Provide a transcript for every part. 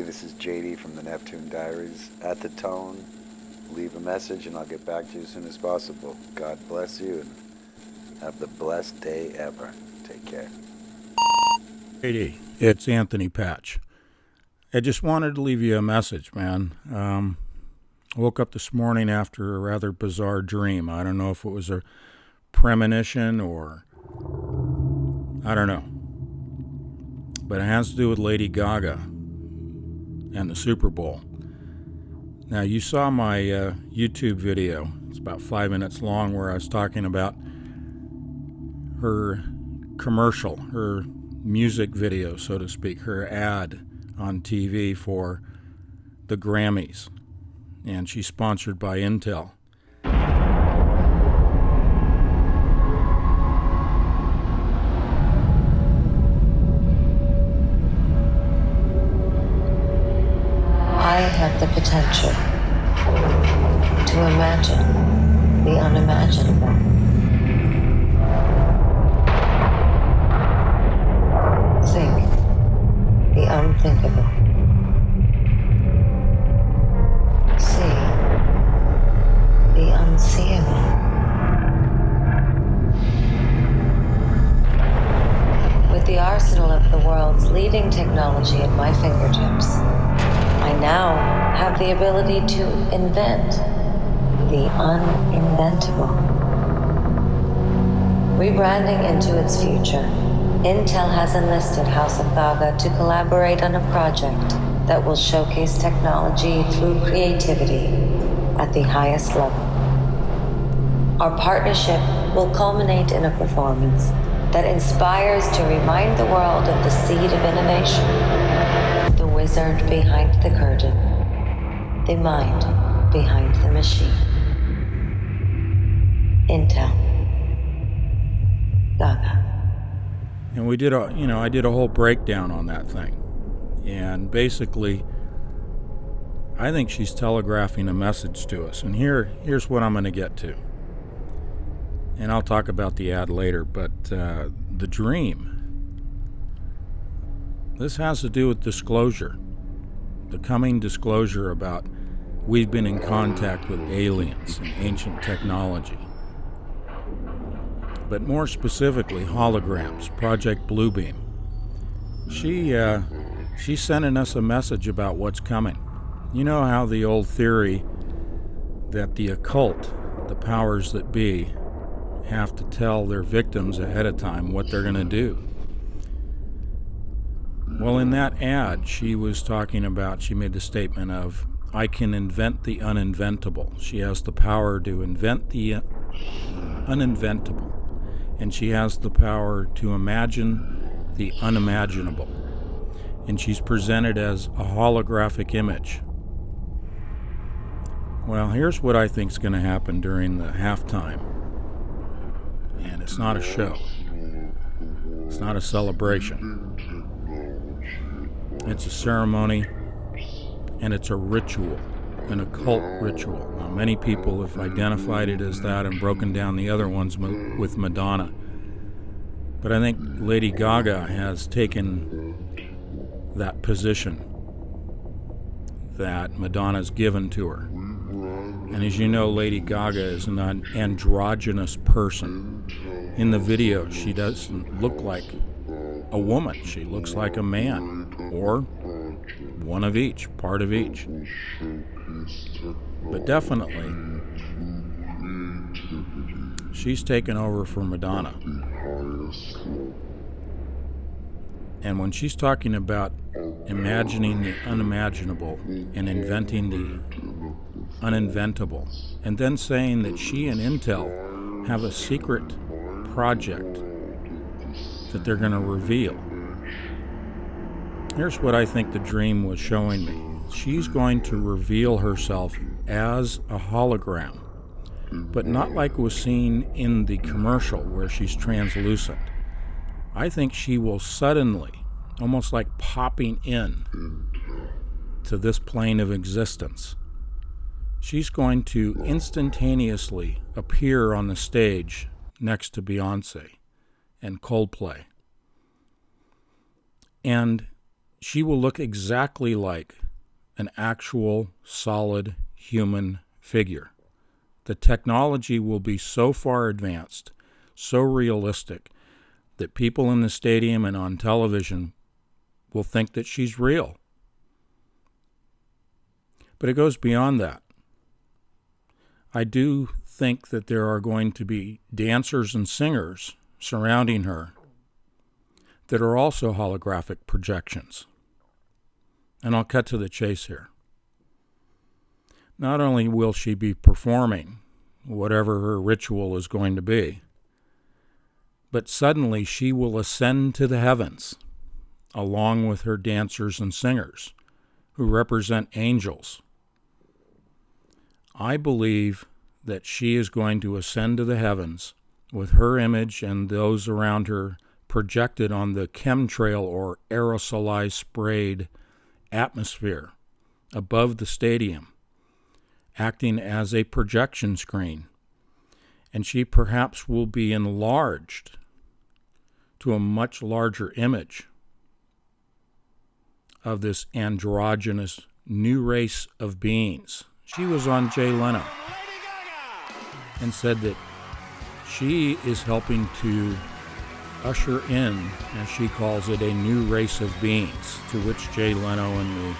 this is JD from the Neptune Diaries. At the tone, leave a message and I'll get back to you as soon as possible. God bless you and have the blessed day ever. Take care. JD, it's Anthony Patch. I just wanted to leave you a message, man. I woke up this morning after a rather bizarre dream. I don't know if it was a premonition or I don't know. But it has to do with Lady Gaga and the Super Bowl. Now, you saw my YouTube video. It's about 5 minutes long where I was talking about her commercial, her music video, so to speak, her ad on TV for the Grammys. And she's sponsored by Intel. I have the potential to imagine the unimaginable. Think the unthinkable. See the unseeable. With the arsenal of the world's leading technology at my fingertips, I now have the ability to invent the uninventable. Rebranding into its future, Intel has enlisted House of Gaga to collaborate on a project that will showcase technology through creativity at the highest level. Our partnership will culminate in a performance that inspires to remind the world of the seed of innovation, the wizard behind the curtain, the mind behind the machine. Intel. Gaga. And we did I did a whole breakdown on that thing. And basically, I think she's telegraphing a message to us. And here's what I'm going to get to. And I'll talk about the ad later, but the dream. This has to do with disclosure. The coming disclosure about we've been in contact with aliens and ancient technology. But more specifically, holograms, Project Bluebeam. She's sending us a message about what's coming. You know how the old theory that the occult, the powers that be, have to tell their victims ahead of time what they're going to do. Well, in that ad, she made the statement of, I can invent the uninventable. She has the power to invent the uninventable. And she has the power to imagine the unimaginable. And she's presented as a holographic image. Well, here's what I think is going to happen during the halftime. And it's not a show. It's not a celebration. It's a ceremony, and it's a ritual, an occult ritual. Now, many people have identified it as that and broken down the other ones with Madonna. But I think Lady Gaga has taken that position that Madonna's given to her. And as you know, Lady Gaga is an androgynous person. In the video, she doesn't look like a woman. She looks like a man, or one of each, part of each. But definitely, she's taken over for Madonna. And when she's talking about imagining the unimaginable and inventing the uninventable, and then saying that she and Intel have a secret project that they're going to reveal. Here's what I think the dream was showing me. She's going to reveal herself as a hologram, but not like was seen in the commercial where she's translucent. I think she will suddenly, almost like popping in to this plane of existence, she's going to instantaneously appear on the stage next to Beyonce and Coldplay. And she will look exactly like an actual solid human figure. The technology will be so far advanced, so realistic, that people in the stadium and on television will think that she's real. But it goes beyond that. I do think that there are going to be dancers and singers surrounding her that are also holographic projections. And I'll cut to the chase here. Not only will she be performing whatever her ritual is going to be, but suddenly she will ascend to the heavens along with her dancers and singers who represent angels. I believe that she is going to ascend to the heavens with her image and those around her projected on the chemtrail or aerosolized sprayed atmosphere above the stadium, acting as a projection screen. And she perhaps will be enlarged to a much larger image of this androgynous new race of beings. She was on Jay Leno and said that she is helping to usher in, as she calls it, a new race of beings, to which Jay Leno and the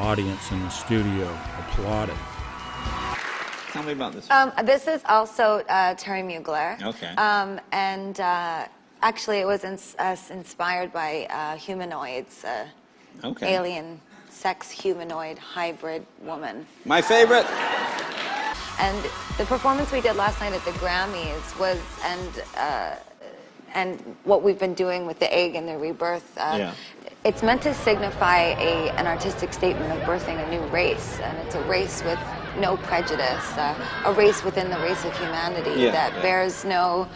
audience in the studio applauded. Tell me about this. This is also Terry Mugler. Okay. And actually, it was inspired by humanoids, Okay. alien sex humanoid hybrid woman. My favorite. And the performance we did last night at the Grammys was, and what we've been doing with the egg and the rebirth, Yeah. it's meant to signify an artistic statement of birthing a new race, and it's a race with no prejudice, a race within the race of humanity that bears no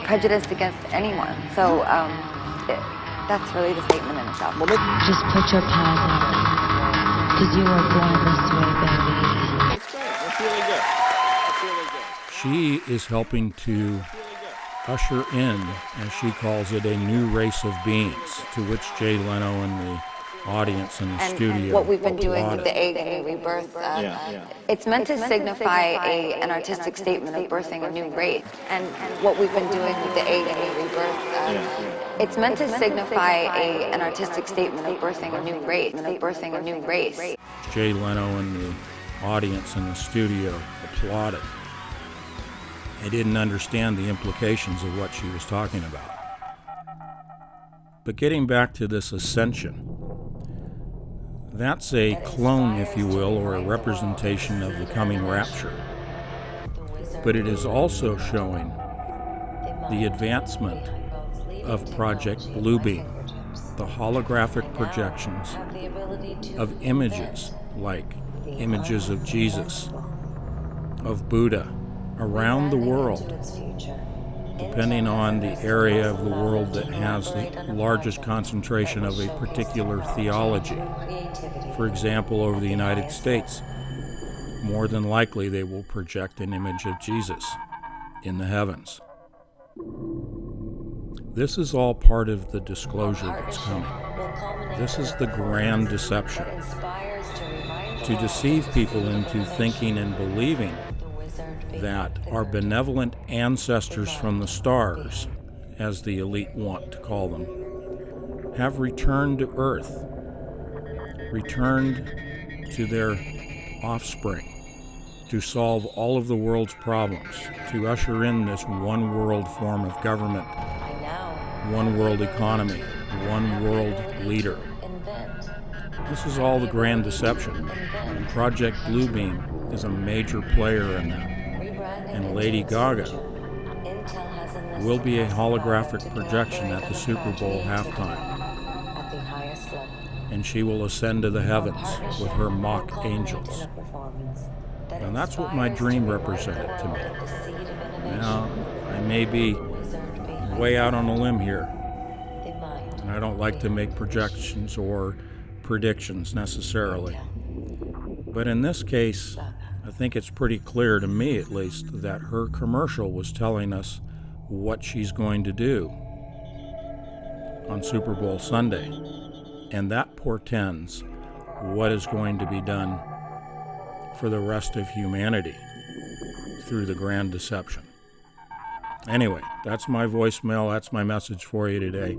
prejudice against anyone. So that's really the statement in itself. Just put your paws out, because you were born this way, baby. That's great. That's really good. That's really good. She is helping to usher in, as she calls it, a new race of beings, to which Jay Leno and the audience in the studio and what we've been doing with applauded. the egg and the rebirth, Yeah. it's meant to signify an artistic statement of birthing a new race. And what we've been doing with the egg and the rebirth, it's meant to signify an artistic statement of birthing a new race, Jay Leno and the audience in the studio applauded. They didn't understand the implications of what she was talking about. But getting back to this ascension, that's a clone, if you will, or a representation of the coming rapture. But it is also showing the advancement of Project Bluebeam, the holographic projections of images like images of Jesus, of Buddha, around the world, depending on the area of the world that has the largest concentration of a particular theology. For example, over the United States, more than likely they will project an image of Jesus in the heavens. This is all part of the disclosure that's coming. This is the grand deception, to deceive people into thinking and believing that our benevolent ancestors from the stars, as the elite want to call them, have returned to Earth, returned to their offspring, to solve all of the world's problems, to usher in this one world form of government, one world economy, one world leader. This is all the grand deception, and Project Bluebeam is a major player in that. And Lady Gaga will be a holographic projection at the Super Bowl halftime. And she will ascend to the heavens with her mock angels. And that's what my dream represented to me. Now, I may be way out on a limb here, and I don't like to make projections or predictions necessarily. But in this case, I think it's pretty clear, to me at least, that her commercial was telling us what she's going to do on Super Bowl Sunday. And that portends what is going to be done for the rest of humanity through the grand deception. Anyway, that's my voicemail. That's my message for you today.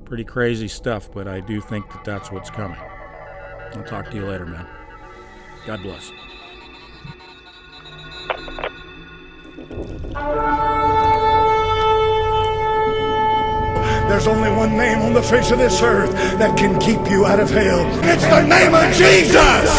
Pretty crazy stuff, but I do think that that's what's coming. I'll talk to you later, man. God bless. There's only one name on the face of this earth that can keep you out of hell. It's the name of Jesus!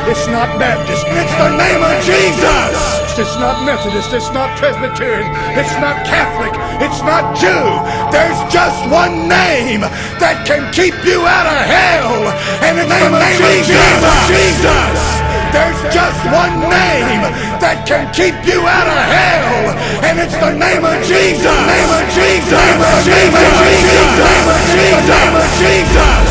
It's not Baptist. It's the name of Jesus! It's not Methodist. It's not Presbyterian. It's not Catholic. It's not Jew. There's just one name that can keep you out of hell. And it's the name of Jesus! There's just one name that can keep you out of hell, and it's the name of Jesus. Name of Jesus. Name of Jesus. Name of Jesus. Name of Jesus.